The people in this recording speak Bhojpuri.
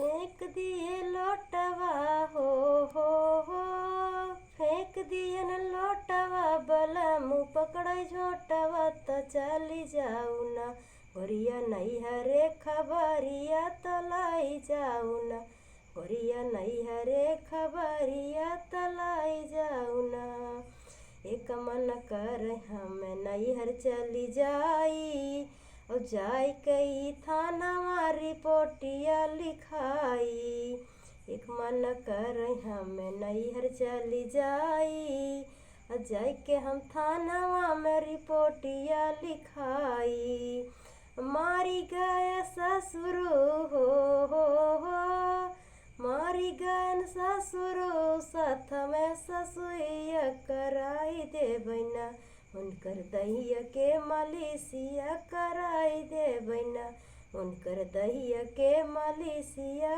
फेंक दिए लोटवा हो हो फेंक दिए न लोटवा बला मुँह पकड़े झोटवा त चली जाऊ ना गोरिया नैहरे खबरिया तलाई जाऊ ना गोरिया नैहरे खबरिया तलाई जाऊ ना। एक मन कर हम नैहर चली जाई और जाई कई थाना रिपोर्टिया लिखाई। एक मन कर हम नैहर चली जाई और जाई के हम थाना में रिपोर्टिया लिखाई। मारी गए ससुर हो मारी गए ससुर साथ में ससुइया कराई दे बना उनकर दहिया के मलिसिया कराई दे बना उनकर दहिया के मलिसिया